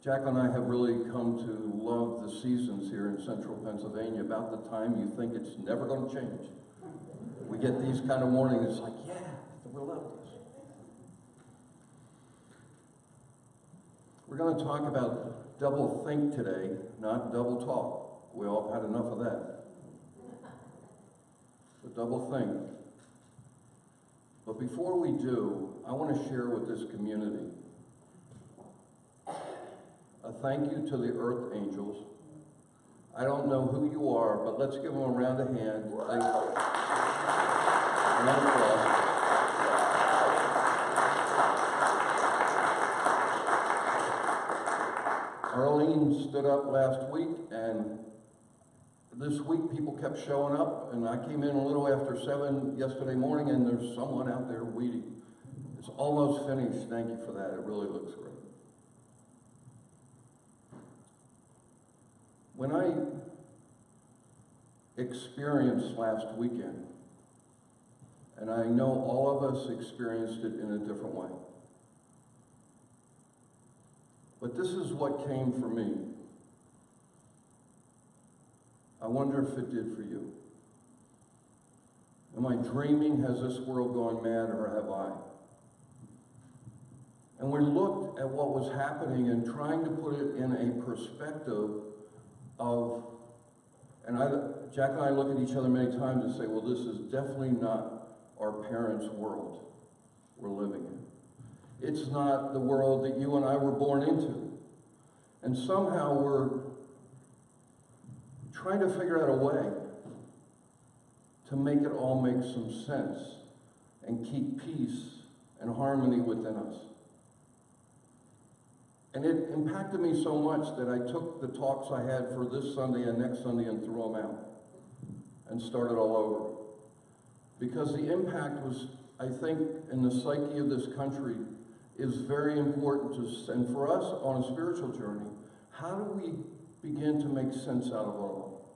Jack and I have really come to love the seasons here in central Pennsylvania about the time you think it's never going to change. We get these kind of mornings, it's like, yeah, we love this. We're going to talk about double think today, not double talk. We all had enough of that. But double think. But before we do, I want to share with this community a thank you to the Earth Angels. I don't know who you are, but let's give them a round of hand. Thank you. Round of applause. Arlene stood up last week, and this week people kept showing up, and I came in a little after 7 yesterday morning, and there's someone out there weeding. It's almost finished. Thank you for that. It really looks great. When I experienced last weekend, and I know all of us experienced it in a different way, but this is what came for me. I wonder if it did for you. Am I dreaming? Has this world gone mad, or have I? And we looked at what was happening and trying to put it in a perspective of, and Jack and I look at each other many times and say, well, this is definitely not our parents' world we're living in. It's not the world that you and I were born into. And somehow we're trying to figure out a way to make it all make some sense and keep peace and harmony within us. And it impacted me so much that I took the talks I had for this Sunday and next Sunday and threw them out and started all over. Because the impact was, I think, in the psyche of this country is very important to, and for us on a spiritual journey, how do we begin to make sense out of it all?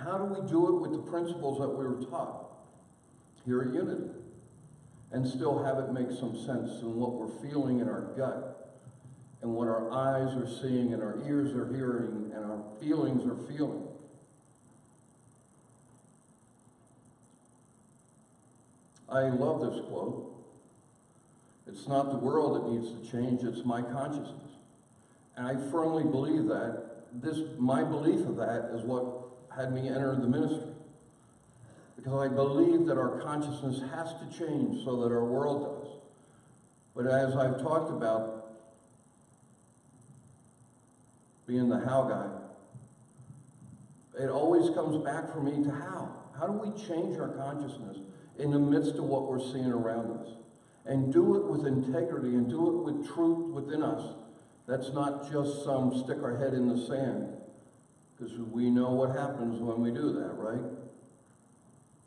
How do we do it with the principles that we were taught here at Unity? And still have it make some sense in what we're feeling in our gut, and what our eyes are seeing, and our ears are hearing, and our feelings are feeling. I love this quote. It's not the world that needs to change, it's my consciousness. And I firmly believe that. My belief of that is what had me enter the ministry. Because I believe that our consciousness has to change so that our world does. But as I've talked about, being the how guy, it always comes back for me to how. How do we change our consciousness in the midst of what we're seeing around us? And do it with integrity and do it with truth within us. That's not just some stick our head in the sand. Because we know what happens when we do that, right?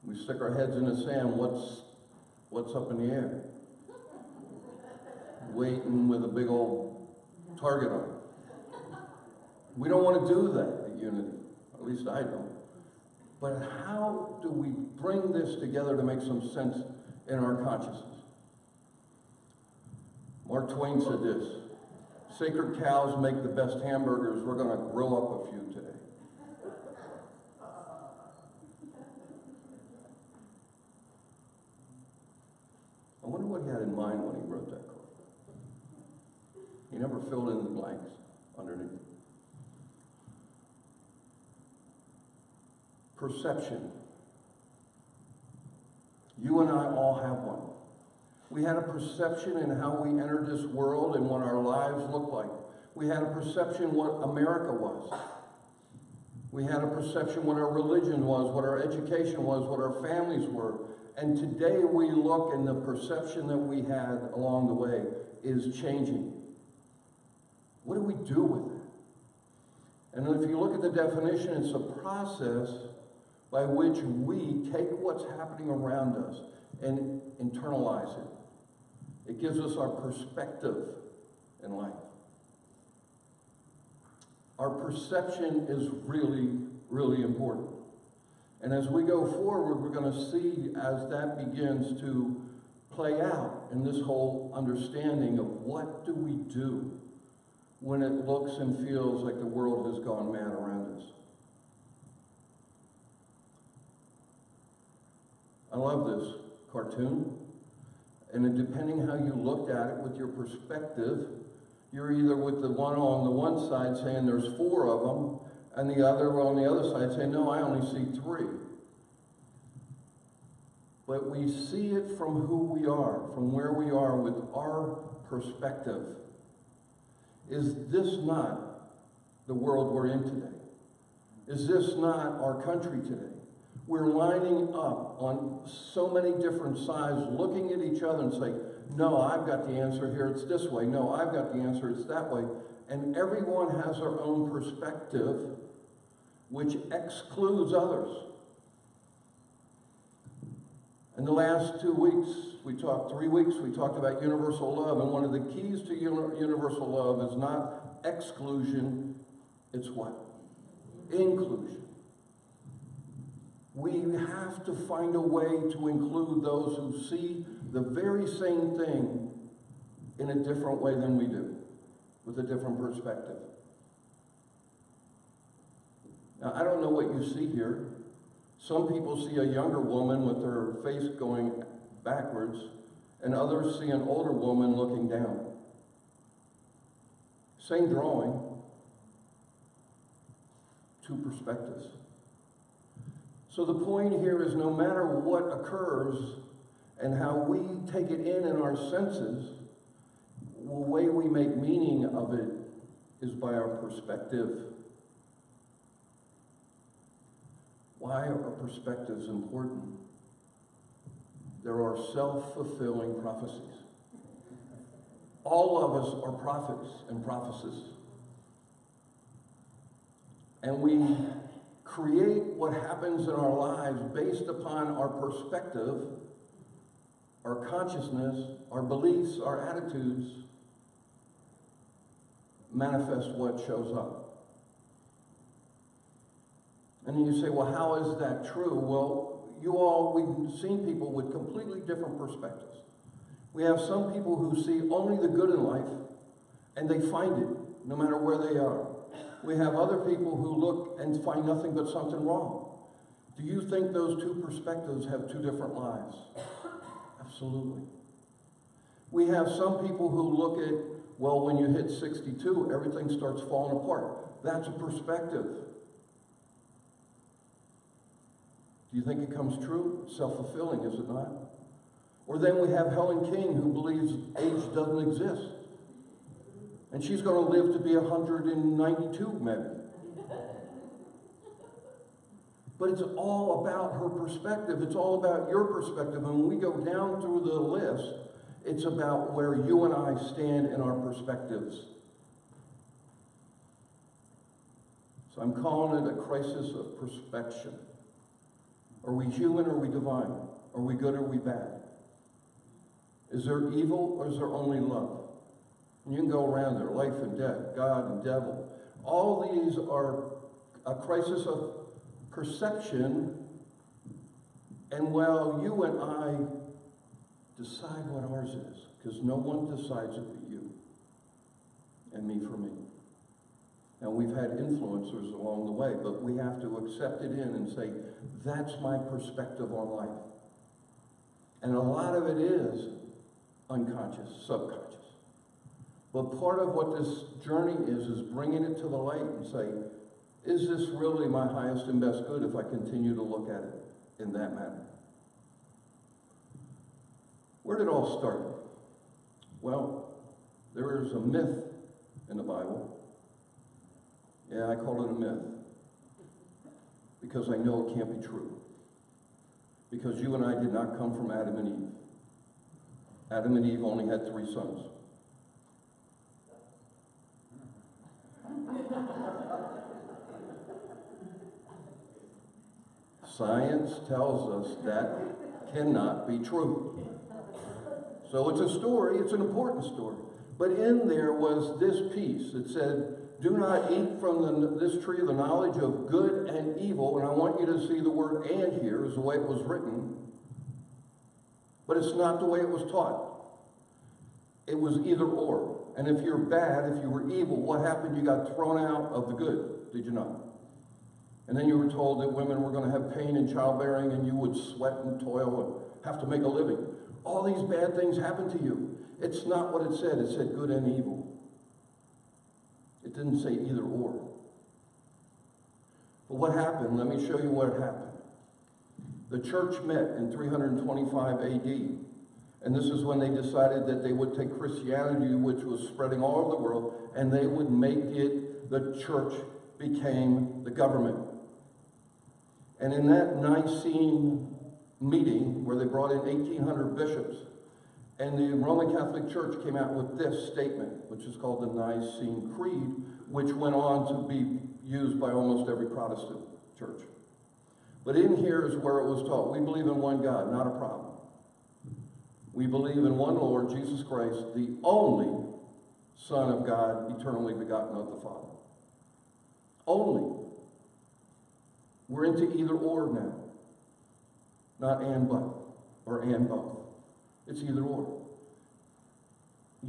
We stick our heads in the sand, what's up in the air? Waiting with a big old target on it. We don't want to do that at Unity, at least I don't. But how do we bring this together to make some sense in our consciousness? Mark Twain said this, sacred cows make the best hamburgers, we're going to grill up a few today. I wonder what he had in mind when he wrote that quote. He never filled in the blanks underneath. Perception. You and I all have one. We had a perception in how we entered this world and what our lives looked like. We had a perception what America was. We had a perception what our religion was, what our education was, what our families were. And today we look and the perception that we had along the way is changing. What do we do with it? And if you look at the definition, it's a process by which we take what's happening around us and internalize it. It gives us our perspective in life. Our perception is really, really important. And as we go forward, we're going to see as that begins to play out in this whole understanding of what do we do when it looks and feels like the world has gone mad around us. I love this cartoon, and depending how you looked at it with your perspective, you're either with the one on the one side saying there's 4 of them, and the other on the other side saying, no, I only see 3. But we see it from who we are, from where we are with our perspective. Is this not the world we're in today? Is this not our country today? We're lining up on so many different sides, looking at each other and saying, no, I've got the answer here, it's this way. No, I've got the answer, it's that way. And everyone has their own perspective, which excludes others. In the last 2 weeks, 3 weeks, we talked about universal love, and one of the keys to universal love is not exclusion, it's what? Inclusion. We have to find a way to include those who see the very same thing in a different way than we do, with a different perspective. Now, I don't know what you see here. Some people see a younger woman with her face going backwards, and others see an older woman looking down. Same drawing, 2 perspectives. So the point here is no matter what occurs and how we take it in our senses, the way we make meaning of it is by our perspective. Why are perspectives important? There are self-fulfilling prophecies. All of us are prophets and prophetesses. And we create what happens in our lives based upon our perspective, our consciousness, our beliefs, our attitudes, manifest what shows up. And then you say, well, how is that true? Well, we've seen people with completely different perspectives. We have some people who see only the good in life, and they find it, no matter where they are. We have other people who look and find nothing but something wrong. Do you think those 2 perspectives have 2 different lives? Absolutely. We have some people who look at, well, when you hit 62, everything starts falling apart. That's a perspective. Do you think it comes true? Self-fulfilling, is it not? Or then we have Helen King, who believes age doesn't exist. And she's going to live to be 192, maybe. But it's all about her perspective. It's all about your perspective. And when we go down through the list, it's about where you and I stand in our perspectives. So I'm calling it a crisis of perspection. Are we human or are we divine? Are we good or are we bad? Is there evil or is there only love? And you can go around there, life and death, God and devil. All these are a crisis of perception, and while you and I decide what ours is, because no one decides it but you and me for me. Now, we've had influencers along the way, but we have to accept it in and say, that's my perspective on life. And a lot of it is unconscious, subconscious. But part of what this journey is bringing it to the light and say, is this really my highest and best good if I continue to look at it in that manner? Where did it all start? Well, there is a myth in the Bible. Yeah, I call it a myth because I know it can't be true. Because you and I did not come from Adam and Eve. Adam and Eve only had 3 sons. Science tells us that cannot be true. So it's a story, it's an important story. But in there was this piece. It said, do not eat from this tree of the knowledge of good and evil. And I want you to see the word "and" here is the way it was written. But it's not the way it was taught. It was either or. And if you're bad, if you were evil, what happened? You got thrown out of the good, did you not? And then you were told that women were going to have pain in childbearing and you would sweat and toil and have to make a living. All these bad things happened to you. It's not what it said. It said good and evil. It didn't say either or. But what happened? Let me show you what happened. The church met in 325 AD. And this is when they decided that they would take Christianity, which was spreading all over the world, and they would make it, the church became the government. And in that Nicene meeting, where they brought in 1,800 bishops, and the Roman Catholic Church came out with this statement, which is called the Nicene Creed, which went on to be used by almost every Protestant church. But in here is where it was taught. We believe in one God, not a problem. We believe in one Lord, Jesus Christ, the only Son of God, eternally begotten of the Father. Only. We're into either or now. Not and but, or and both. It's either or.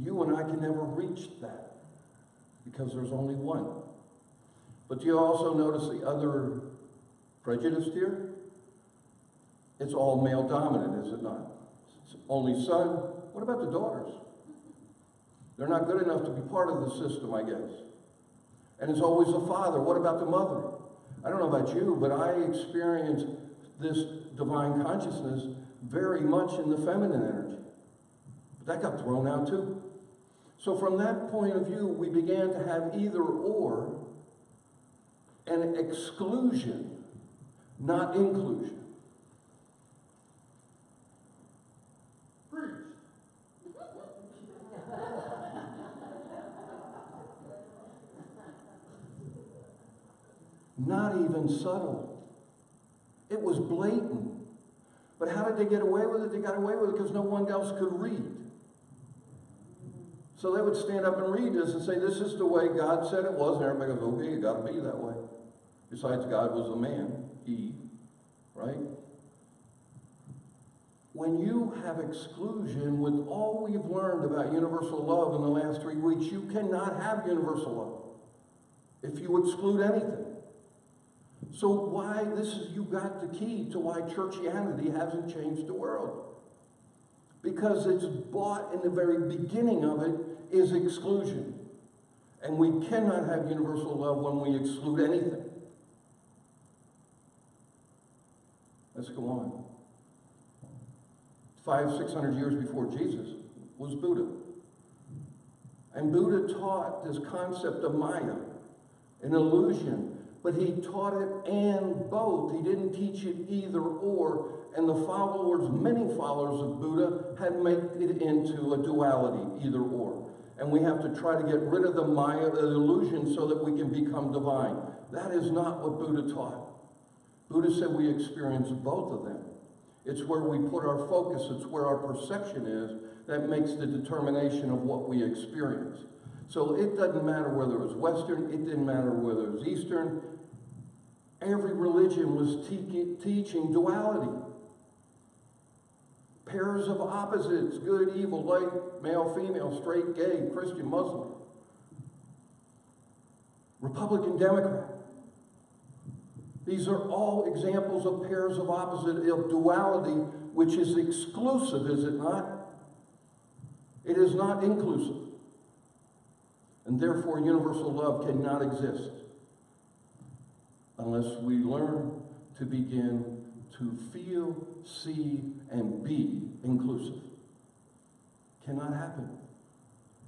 You and I can never reach that because there's only one. But do you also notice the other prejudice here? It's all male dominant, is it not? It's only son. What about the daughters? They're not good enough to be part of the system, I guess. And it's always the father. What about the mother? I don't know about you, but I experience this divine consciousness very much in the feminine energy. But that got thrown out too. So from that point of view, we began to have either or and exclusion, not inclusion. Not even subtle. It was blatant. But how did they get away with it? They got away with it because no one else could read. So they would stand up and read this and say, this is the way God said it was. And everybody goes, okay, it got to be that way. Besides, God was a man, Eve, right? When you have exclusion with all we've learned about universal love in the last 3 weeks, you cannot have universal love if you exclude anything. So why, you got the key to why churchianity hasn't changed the world. Because it's bought in the very beginning of it is exclusion. And we cannot have universal love when we exclude anything. Let's go on. 500-600 years before Jesus was Buddha. And Buddha taught this concept of Maya, an illusion. But he taught it and both. He didn't teach it either or. And the followers, many followers of Buddha, had made it into a duality, either or. And we have to try to get rid of the Maya, the illusion, so that we can become divine. That is not what Buddha taught. Buddha said we experience both of them. It's where we put our focus, it's where our perception is, that makes the determination of what we experience. So it doesn't matter whether it was Western, it didn't matter whether it was Eastern. Every religion was teaching duality. Pairs of opposites, good, evil, light, male, female, straight, gay, Christian, Muslim. Republican, Democrat. These are all examples of pairs of opposite, of duality, which is exclusive, is it not? It is not inclusive. And therefore, universal love cannot exist unless we learn to begin to feel, see, and be inclusive. Cannot happen.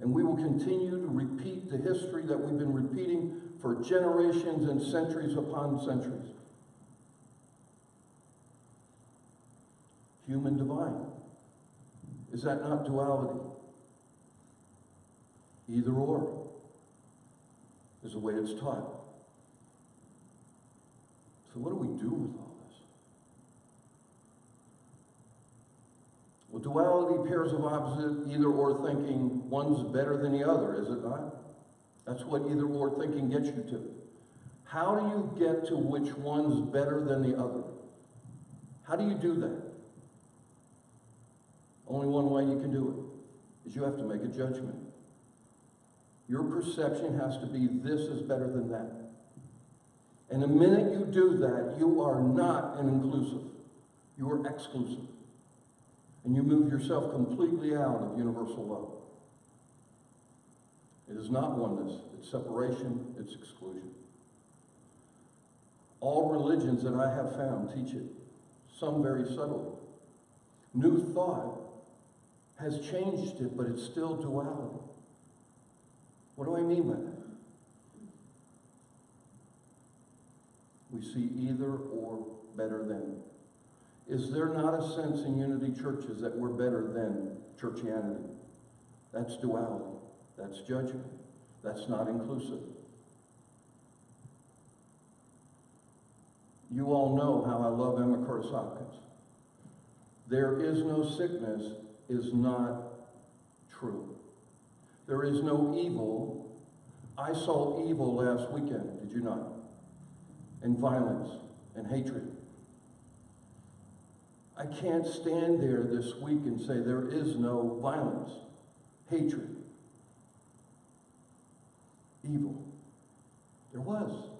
And we will continue to repeat the history that we've been repeating for generations and centuries upon centuries. Human divine. Is that not duality? Either or is the way it's taught. So what do we do with all this? Well, duality, pairs of opposite, either or thinking, one's better than the other, is it not? That's what either or thinking gets you to. How do you get to which one's better than the other? How do you do that? Only one way you can do is you have to make a judgment. Your perception has to be this is better than that. And the minute you do that, you are not an inclusive. You are exclusive. And you move yourself completely out of universal love. It is not oneness. It's separation. It's exclusion. All religions that I have found teach it. Some very subtly. New Thought has changed it, but it's still duality. What do I mean by that? We see either or, better than. Is there not a sense in unity churches that we're better than churchianity? That's duality. That's judgment. That's not inclusive. You all know how I love Emma Curtis Hopkins. There is no sickness is not true. There is no evil. I saw evil last weekend, did you not? And violence and hatred. I can't stand there this week and say there is no violence, hatred, evil. There was.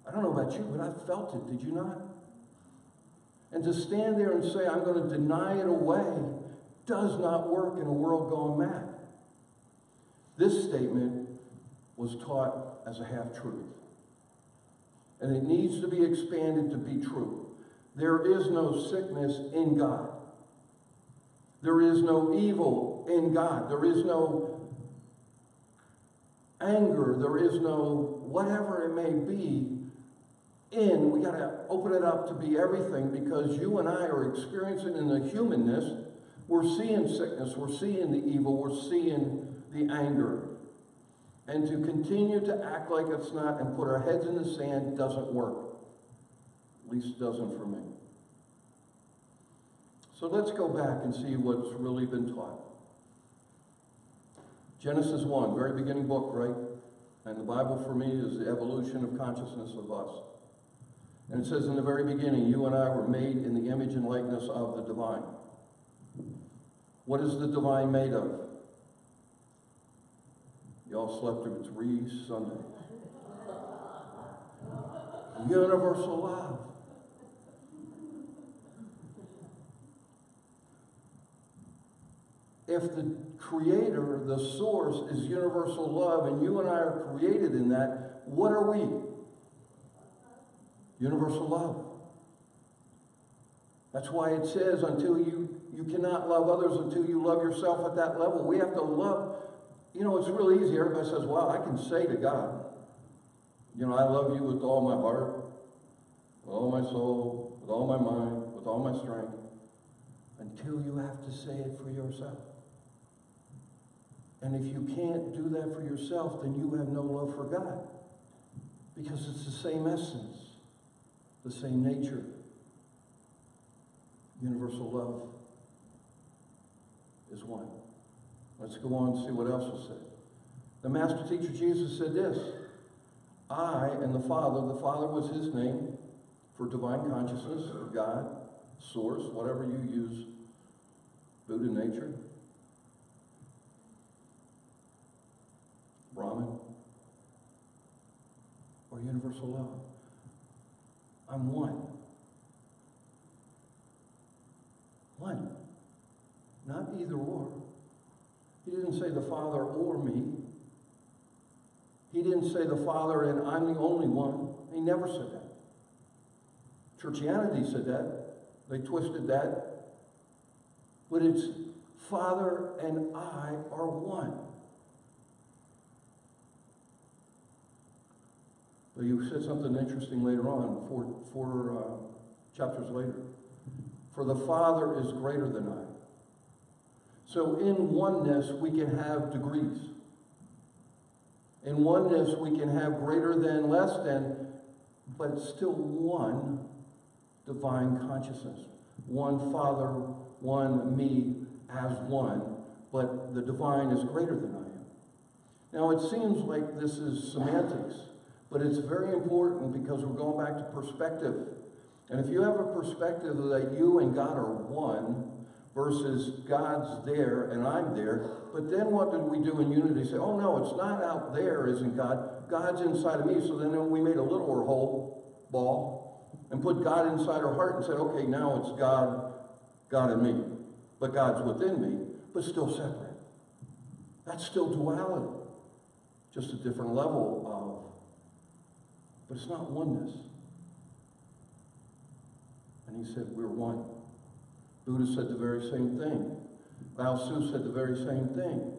I don't know about you, but I felt it, did you not? And to stand there and say, I'm going to deny it away, does not work in a world gone mad. This statement was taught as a half-truth. And it needs to be expanded to be true. There is no sickness in God. There is no evil in God. There is no anger. There is no whatever it may be in. We got to open it up to be everything, because you and I are experiencing in the humanness. We're seeing sickness. We're seeing the evil. We're seeing the anger. And to continue to act like it's not and put our heads in the sand doesn't work. At least it doesn't for me. So let's go back and see what's really been taught. Genesis 1, very beginning book, right? And the Bible for me is the evolution of consciousness of us. And it says in the very beginning, you and I were made in the image and likeness of the divine. What is the divine made of? Y'all slept through 3 Sundays. Universal love. If the creator, the source, is universal love, and you and I are created in that, what are we? Universal love. That's why it says, until you cannot love others until you love yourself at that level. We have to love. You know, it's really easy. Everybody says, wow, I can say to God, you know, I love you with all my heart, with all my soul, with all my mind, with all my strength, until you have to say it for yourself. And if you can't do that for yourself, then you have no love for God. Because it's the same essence, the same nature. Universal love is one. Let's go on and see what else was said. The master teacher Jesus said this, I and the Father was his name for divine consciousness, or God, source, whatever you use, Buddha nature, Brahman, or universal love. I'm one. One. Not either or. He didn't say the Father or me. He didn't say the Father and I'm the only one. He never said that. Churchianity said that. They twisted that. But it's Father and I are one. But you said something interesting later on, four chapters later. For the Father is greater than I. So in oneness, we can have degrees. In oneness, we can have greater than, less than, but it's still one divine consciousness. One Father, one me as one, but the divine is greater than I am. Now, it seems like this is semantics, but it's very important because we're going back to perspective. And if you have a perspective that you and God are one, versus God's there and I'm there. But then what did we do in unity? Say, oh no, it's not out there, isn't God? God's inside of me. So then we made a littler whole ball and put God inside our heart and said, okay, now it's God and me. But God's within me, but still separate. That's still duality. Just a different level of, but it's not oneness. And he said, we're one. Buddha said the very same thing. Lao Tzu said the very same thing.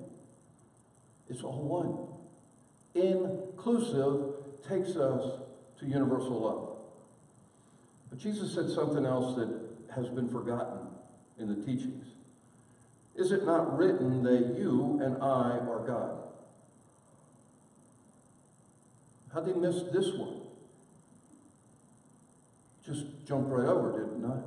It's all one. Inclusive takes us to universal love. But Jesus said something else that has been forgotten in the teachings. Is it not written that you and I are God? How'd they miss this one? Just jumped right over, did it not?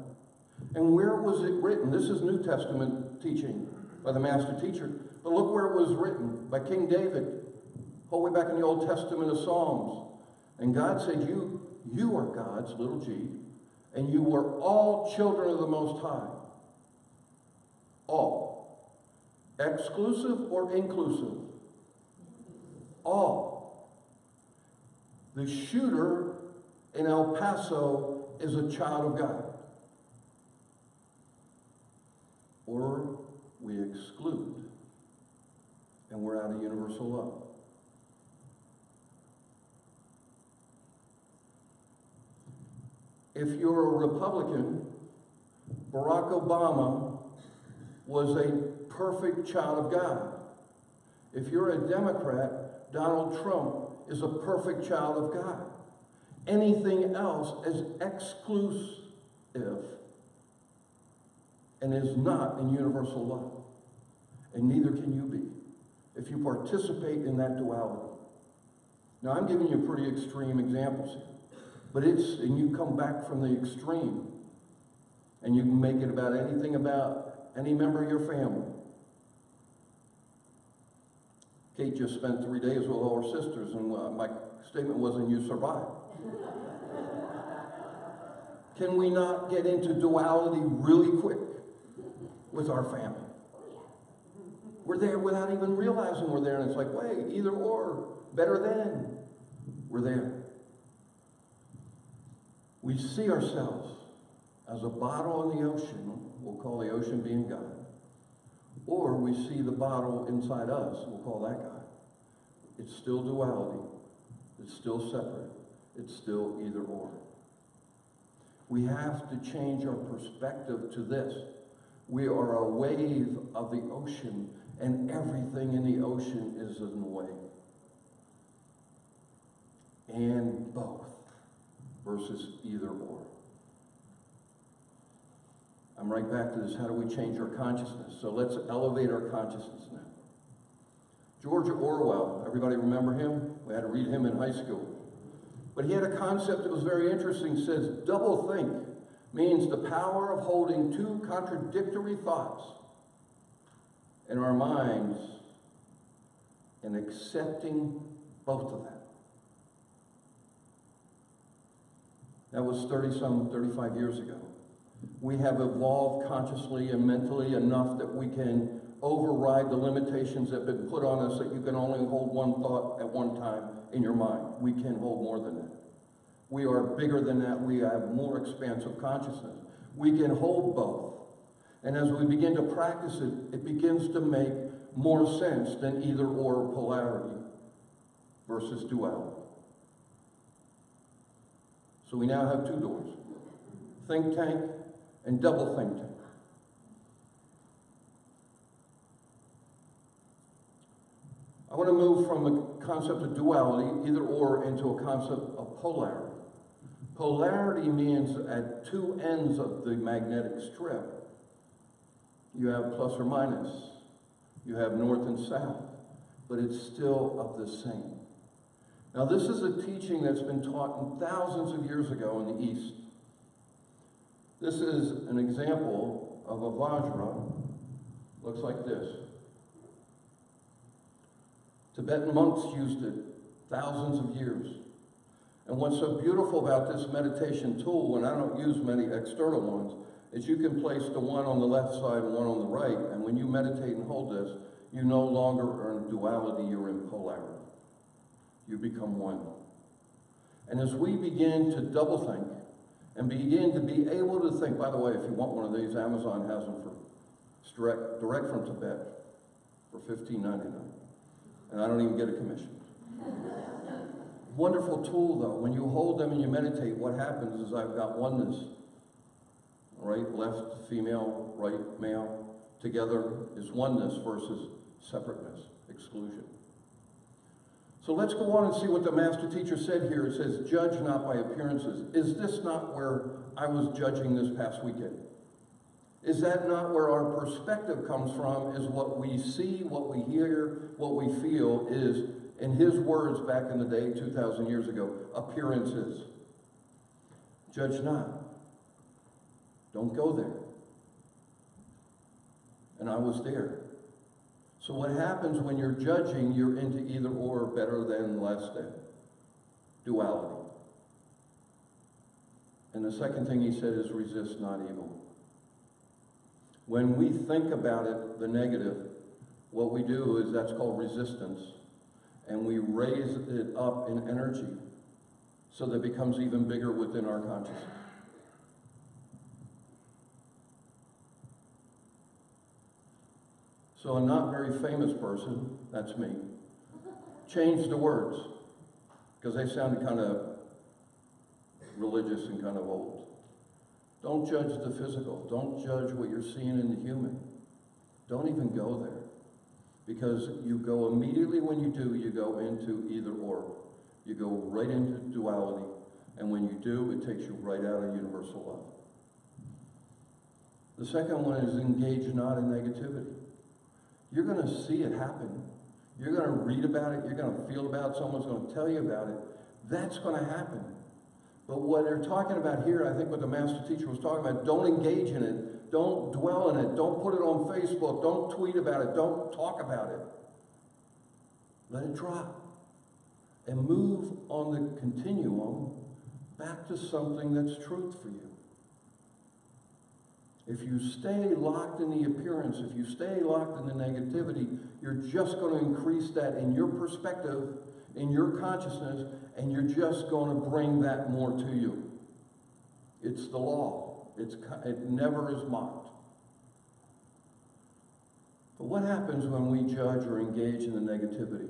And where was it written? This is New Testament teaching by the master teacher. But look where it was written by King David, all the way back in the Old Testament of Psalms. And God said, you are God's, little g, and you were all children of the Most High. All. Exclusive or inclusive? All. The shooter in El Paso is a child of God. Or we exclude, and we're out of universal love. If you're a Republican, Barack Obama was a perfect child of God. If you're a Democrat, Donald Trump is a perfect child of God. Anything else is exclusive and is not in universal love. And neither can you be if you participate in that duality. Now, I'm giving you pretty extreme examples here. But and you come back from the extreme, and you can make it about anything about any member of your family. Kate just spent 3 days with all her sisters, and my statement wasn't, you survived. Can we not get into duality really quick with our family? We're there without even realizing we're there, and it's like, wait, either or, better than. We're there. We see ourselves as a bottle in the ocean, we'll call the ocean being God, or we see the bottle inside us, we'll call that God. It's still duality. It's still separate. It's still either or. We have to change our perspective to this. We are a wave of the ocean, and everything in the ocean is in a wave. And both versus either or. I'm right back to this. How do we change our consciousness? So let's elevate our consciousness now. George Orwell, everybody remember him? We had to read him in high school. But he had a concept that was very interesting. It says, double think means the power of holding two contradictory thoughts in our minds and accepting both of them. That was 35 years ago. We have evolved consciously and mentally enough that we can override the limitations that have been put on us, that you can only hold one thought at one time in your mind. We can hold more than that. We are bigger than that. We have more expansive consciousness. We can hold both. And as we begin to practice it, it begins to make more sense than either or polarity versus duality. So we now have two doors, think tank and double think tank. I want to move from the concept of duality, either or, into a concept of polarity. Polarity means at two ends of the magnetic strip, you have plus or minus, you have north and south, but it's still of the same. Now, this is a teaching that's been taught thousands of years ago in the East. This is an example of a Vajra. Looks like this. Tibetan monks used it thousands of years. And what's so beautiful about this meditation tool, and I don't use many external ones, is you can place the one on the left side and one on the right, and when you meditate and hold this, you no longer are in duality, you're in polarity. You become one. And as we begin to double think, and begin to be able to think, by the way, if you want one of these, Amazon has them for direct from Tibet for $15.99. And I don't even get a commission. Wonderful tool, though. When you hold them and you meditate, what happens is I've got oneness. Right, left, female, right, male. Together is oneness versus separateness, exclusion. So let's go on and see what the master teacher said here. It says, judge not by appearances. Is this not where I was judging this past weekend? Is that not where our perspective comes from, is what we see, what we hear, what we feel is, in his words back in the day, 2,000 years ago, appearances. Judge not. Don't go there. And I was there. So what happens when you're judging, you're into either or, better than, less than. Duality. And the second thing he said is resist not evil. When we think about it, the negative, what we do is that's called resistance. And we raise it up in energy so that it becomes even bigger within our consciousness. So a not very famous person, that's me, changed the words because they sounded kind of religious and kind of old. Don't judge the physical. Don't judge what you're seeing in the human. Don't even go there. Because you go immediately when you do, you go into either or. You go right into duality. And when you do, it takes you right out of universal love. The second one is engage not in negativity. You're going to see it happen. You're going to read about it. You're going to feel about it. Someone's going to tell you about it. That's going to happen. But what they're talking about here, I think what the master teacher was talking about, don't engage in it. Don't dwell in it. Don't put it on Facebook. Don't tweet about it. Don't talk about it. Let it drop. And move on the continuum back to something that's truth for you. If you stay locked in the appearance, if you stay locked in the negativity, you're just going to increase that in your perspective, in your consciousness, and you're just going to bring that more to you. It's the law. It never is mocked. But what happens when we judge or engage in the negativity?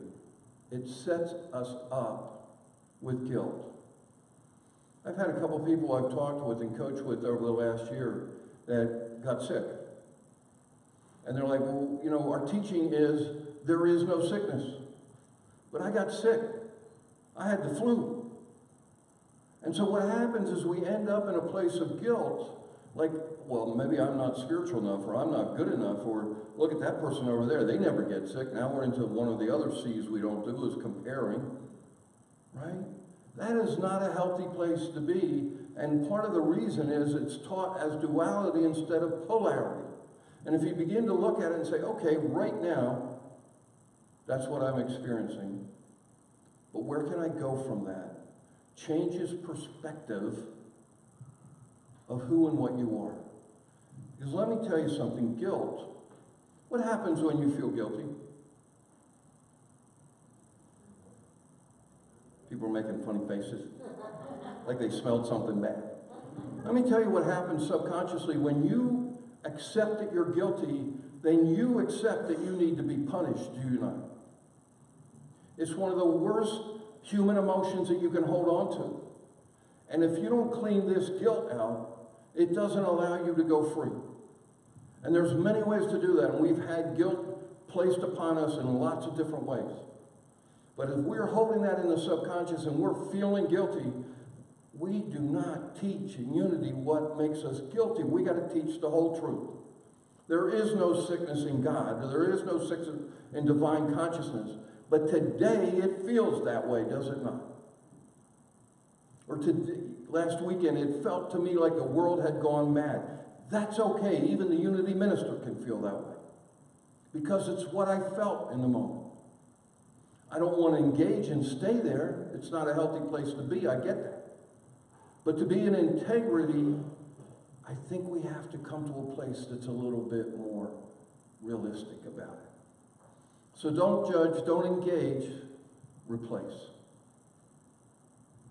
It sets us up with guilt. I've had a couple people I've talked with and coached with over the last year that got sick. And they're like, well, you know, our teaching is there is no sickness. But I got sick. I had the flu. And so what happens is we end up in a place of guilt. Like, well, maybe I'm not spiritual enough, or I'm not good enough, or look at that person over there. They never get sick. Now we're into one of the other C's we don't do, is comparing. Right? That is not a healthy place to be. And part of the reason is it's taught as duality instead of polarity. And if you begin to look at it and say, okay, right now, that's what I'm experiencing. But where can I go from that? Changes perspective of who and what you are. Because let me tell you something, guilt. What happens when you feel guilty? People are making funny faces, like they smelled something bad. Let me tell you what happens subconsciously. When you accept that you're guilty, then you accept that you need to be punished, do you not? It's one of the worst human emotions that you can hold on to. And if you don't clean this guilt out, it doesn't allow you to go free. And there's many ways to do that, and we've had guilt placed upon us in lots of different ways. But if we're holding that in the subconscious and we're feeling guilty, we do not teach in unity what makes us guilty. We got to teach the whole truth. There is no sickness in God. There is no sickness in divine consciousness. But today it feels that way, does it not? Or today, last weekend, it felt to me like the world had gone mad. That's okay. Even the unity minister can feel that way. Because it's what I felt in the moment. I don't want to engage and stay there. It's not a healthy place to be. I get that. But to be in integrity, I think we have to come to a place that's a little bit more realistic about it. So don't judge, don't engage, replace.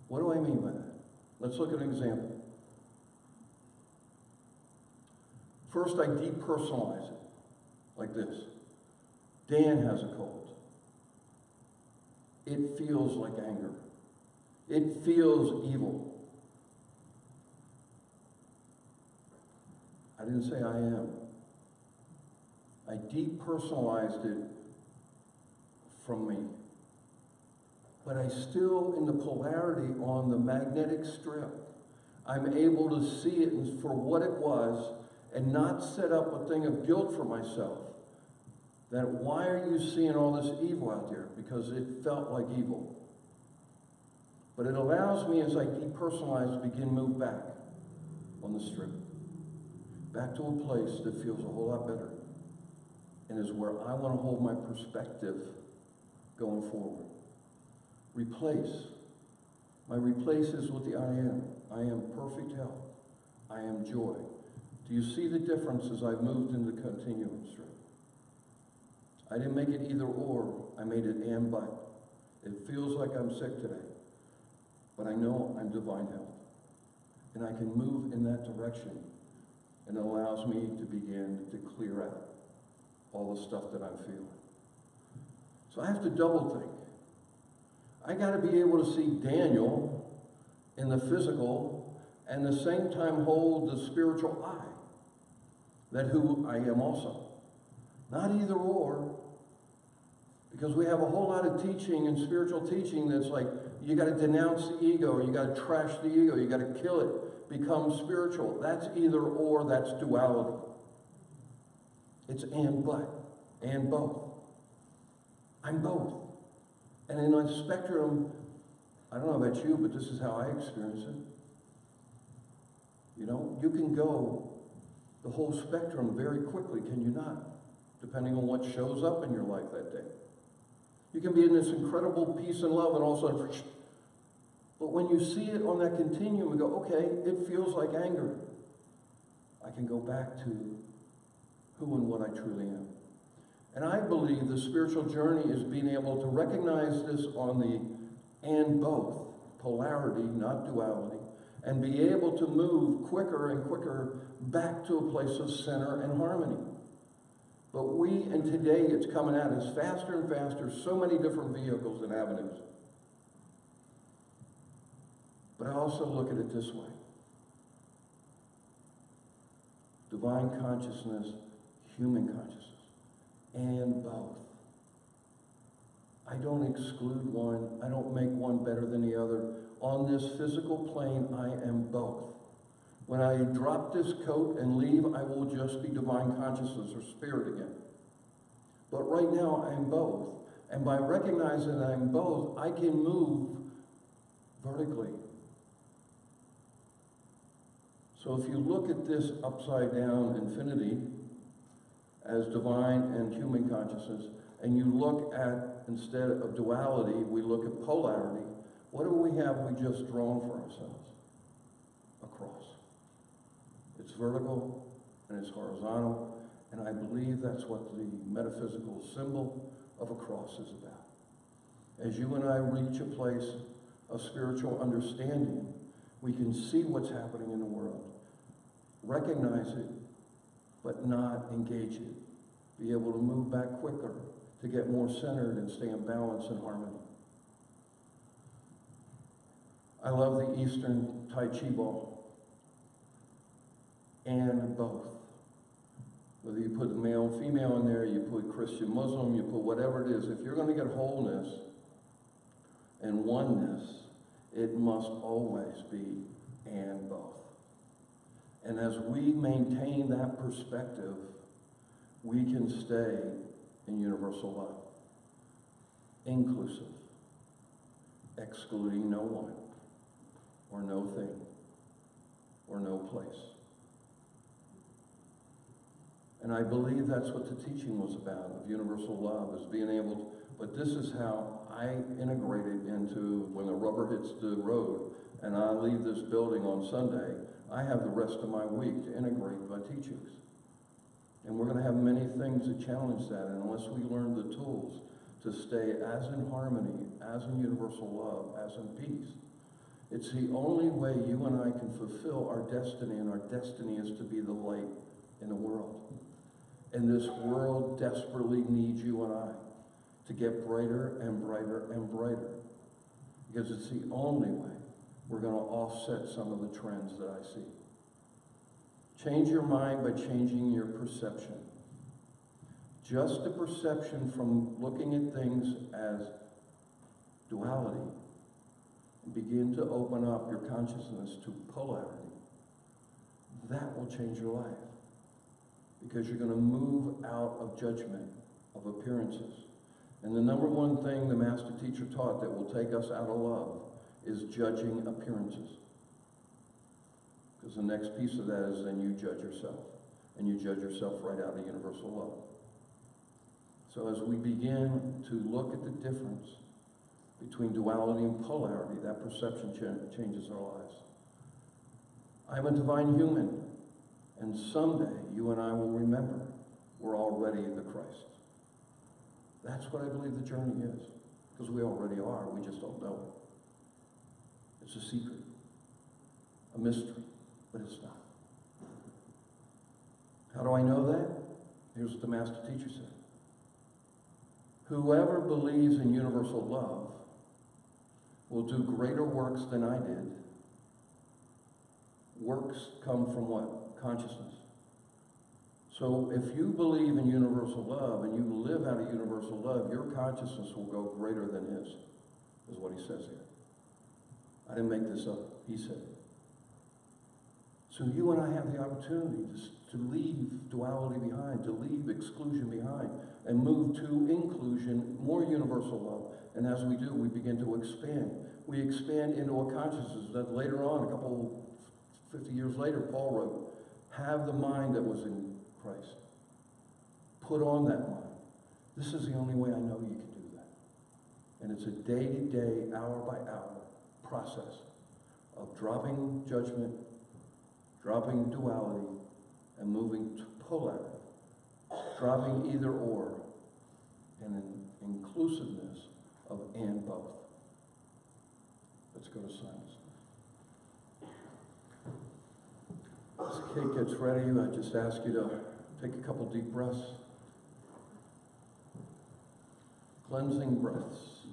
What do I mean by that? Let's look at an example. First, I depersonalize it, like this. Dan has a cold. It feels like anger. It feels evil. I didn't say I am. I depersonalized it from me. But I still, in the polarity on the magnetic strip, I'm able to see it for what it was and not set up a thing of guilt for myself. That why are you seeing all this evil out there? Because it felt like evil. But it allows me, as I depersonalize, to begin to move back on the strip. Back to a place that feels a whole lot better. And is where I want to hold my perspective going forward. Replace. My replace is with the I am. I am perfect health. I am joy. Do you see the difference as I've moved into the continuum strip? I didn't make it either or, I made it and but. It feels like I'm sick today, but I know I'm divine health. And I can move in that direction, and it allows me to begin to clear out all the stuff that I'm feeling. So I have to double think. I got to be able to see Daniel in the physical and at the same time hold the spiritual eye, that who I am also. Not either or, because we have a whole lot of teaching and spiritual teaching that's like, you got to denounce the ego, or you got to trash the ego, you got to kill it, become spiritual. That's either or, that's duality. It's and but, and both. I'm both. And in a spectrum, I don't know about you, but this is how I experience it. You know, you can go the whole spectrum very quickly, can you not? Depending on what shows up in your life that day. You can be in this incredible peace and love, and all of a sudden, but when you see it on that continuum and go, okay, it feels like anger, I can go back to who and what I truly am. And I believe the spiritual journey is being able to recognize this on the and both, polarity, not duality, and be able to move quicker and quicker back to a place of center and harmony. But and today it's coming at us faster and faster, so many different vehicles and avenues. But I also look at it this way. Divine consciousness, human consciousness, and both. I don't exclude one. I don't make one better than the other. On this physical plane, I am both. When I drop this coat and leave, I will just be divine consciousness or spirit again. But right now, I am both. And by recognizing that I'm both, I can move vertically. So if you look at this upside down infinity as divine and human consciousness, and you look at, instead of duality, we look at polarity, what do we have we just drawn for ourselves? A cross. It's vertical and it's horizontal, and I believe that's what the metaphysical symbol of a cross is about. As you and I reach a place of spiritual understanding, we can see what's happening in the world, recognize it, but not engage it. Be able to move back quicker, to get more centered and stay in balance and harmony. I love the Eastern Tai Chi ball. And both. Whether you put male and female in there, you put Christian, Muslim, you put whatever it is, if you're going to get wholeness and oneness, it must always be and both. And as we maintain that perspective, we can stay in universal love, inclusive, excluding no one, or no thing, or no place. And I believe that's what the teaching was about, of universal love, is being able to, but this is how I integrate it into when the rubber hits the road and I leave this building on Sunday, I have the rest of my week to integrate my teachings. And we're going to have many things that challenge that, and unless we learn the tools to stay as in harmony, as in universal love, as in peace, it's the only way you and I can fulfill our destiny, and our destiny is to be the light in the world. And this world desperately needs you and I to get brighter and brighter and brighter, because it's the only way we're going to offset some of the trends that I see. Change your mind by changing your perception. Just the perception from looking at things as duality, and begin to open up your consciousness to polarity. That will change your life, because you're going to move out of judgment of appearances. And the number one thing the master teacher taught that will take us out of love is judging appearances. Because the next piece of that is then you judge yourself. And you judge yourself right out of universal love. So as we begin to look at the difference between duality and polarity, that perception changes our lives. I'm a divine human, and someday you and I will remember we're already the Christ. That's what I believe the journey is, because we already are, we just don't know it. It's a secret, a mystery, but it's not. How do I know that? Here's what the master teacher said. Whoever believes in universal love will do greater works than I did. Works come from what? Consciousness. So if you believe in universal love and you live out of universal love, your consciousness will go greater than his, is what he says here. I didn't make this up. He said it. So you and I have the opportunity to leave duality behind, to leave exclusion behind, and move to inclusion, more universal love. And as we do, we begin to expand. We expand into a consciousness that later on, 50 years later, Paul wrote, have the mind that was in Christ. Put on that mind. This is the only way I know you can do that. And it's a day-to-day, hour-by-hour process of dropping judgment, dropping duality, and moving to polarity. Dropping either or, and an inclusiveness of and both. Let's go to silence. As Kate gets ready, I just ask you to take a couple deep breaths. Cleansing breaths.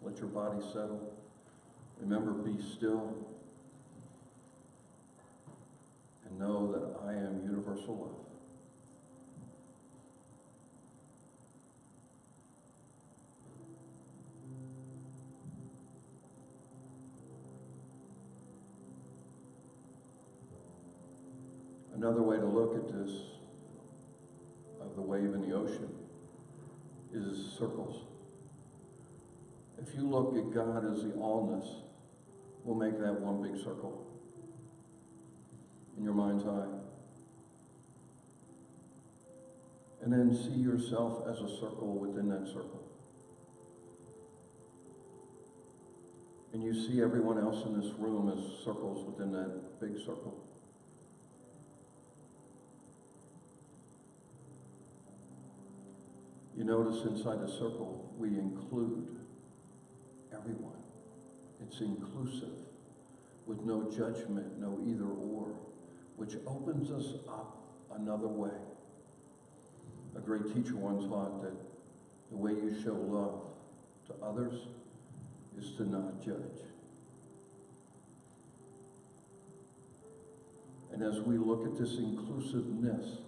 Let your body settle. Remember, be still. And know that I am universal love. Another way to look at this, of the wave in the ocean, is circles. If you look at God as the allness, we'll make that one big circle in your mind's eye. And then see yourself as a circle within that circle. And you see everyone else in this room as circles within that big circle. You notice inside the circle, we include everyone. It's inclusive, with no judgment, no either or, which opens us up another way. A great teacher once taught that the way you show love to others is to not judge. And as we look at this inclusiveness,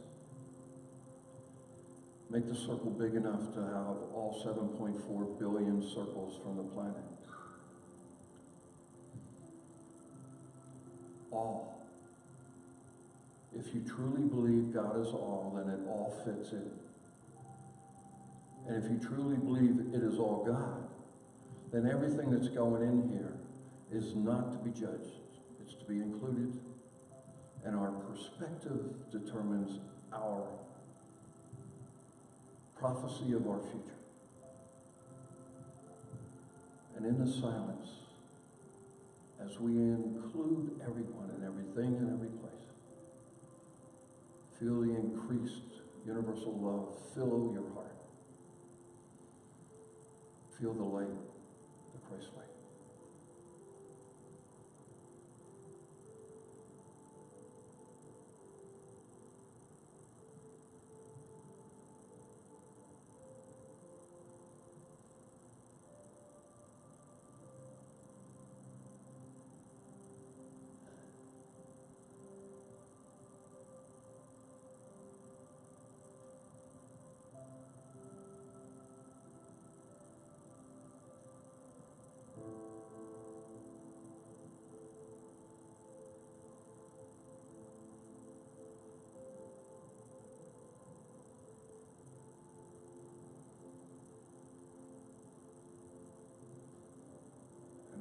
make the circle big enough to have all 7.4 billion circles from the planet. All. If you truly believe God is all, then it all fits in. And if you truly believe it is all God, then everything that's going in here is not to be judged. It's to be included. And our perspective determines our prophecy of our future. And in the silence, as as we include everyone and everything in every place, feel the increased universal love fill your heart. Feel the light, the Christ light.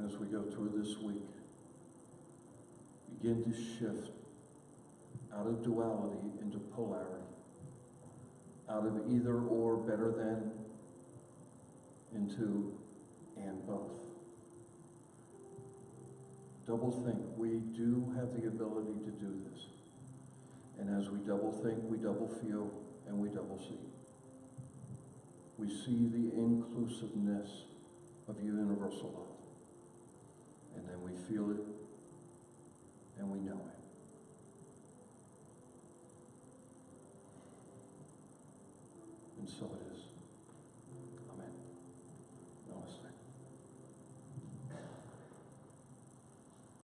As we go through this week, begin to shift out of duality into polarity, out of either or, better than, into and both. Double think. We do have the ability to do this. And as we double think, we double feel, and we double see. We see the inclusiveness of universal love. And then we feel it, and we know it. And so it is.